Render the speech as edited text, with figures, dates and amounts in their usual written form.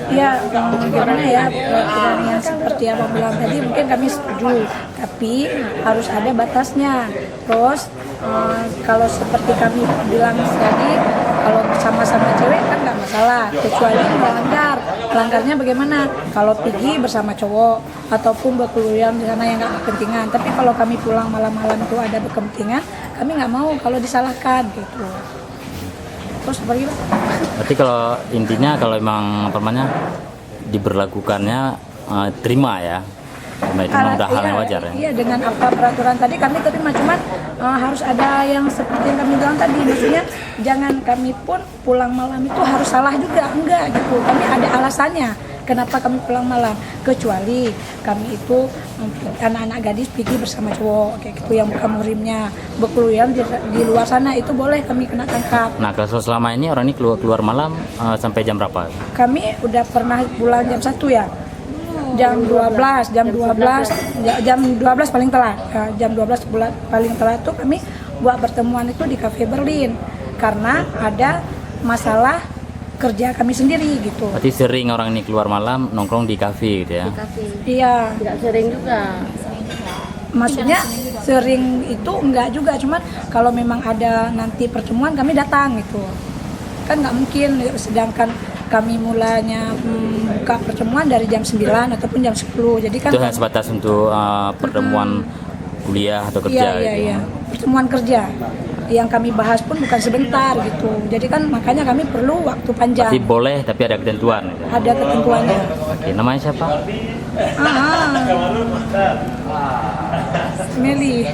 Ya, gimana ya, peraturan yang seperti yang Abang bilang tadi mungkin kami setuju, tapi harus ada batasnya. Terus kalau seperti kami bilang tadi, kalau sama-sama cewek kan nggak masalah, kecuali melanggar. Melanggarnya bagaimana? Kalau pergi bersama cowok ataupun berkeluyuran di sana yang nggak berkepentingan. Tapi kalau kami pulang malam-malam itu ada berkepentingan, kami nggak mau kalau disalahkan gitu. Terus apa lagi, Pak? Berarti kalau intinya kalau emang apa namanya diberlakukannya terima ya, karena itu memang udah hal yang wajar ya. Iya, dengan apa peraturan tadi kami terima, cuman harus ada yang seperti yang kami bilang tadi, maksudnya jangan kami pun pulang malam itu harus salah juga, enggak gitu. Kami ada alasannya kenapa kami pulang malam, kecuali kami itu anak-anak gadis pergi bersama cowok kayak gitu yang bukan muhrimnya, berkeluyuran di luar sana, itu boleh kami kena tangkap. Nah, kalau selama ini orang ini keluar malam sampai jam berapa? Kami udah pernah pulang jam 1 ya. Jam 12 paling telat. Jam 12 paling telat tuh kami buat pertemuan itu di Cafe Berlin karena ada masalah kerja kami sendiri gitu. Berarti sering orang ini keluar malam nongkrong di kafe gitu ya? Di kafe. Iya. Tidak sering juga. Maksudnya sering itu enggak juga, cuman kalau memang ada nanti pertemuan kami datang gitu. Kan nggak mungkin, sedangkan kami mulanya buka pertemuan dari jam 9 ataupun jam 10. Jadi kan itu hanya sebatas untuk pertemuan kuliah atau kerja gitu. Iya. Pertemuan kerja. Yang kami bahas pun bukan sebentar gitu. Jadi kan makanya kami perlu waktu panjang. Berarti boleh tapi ada ketentuan. Ada ketentuannya. Oke, namanya siapa? Meli.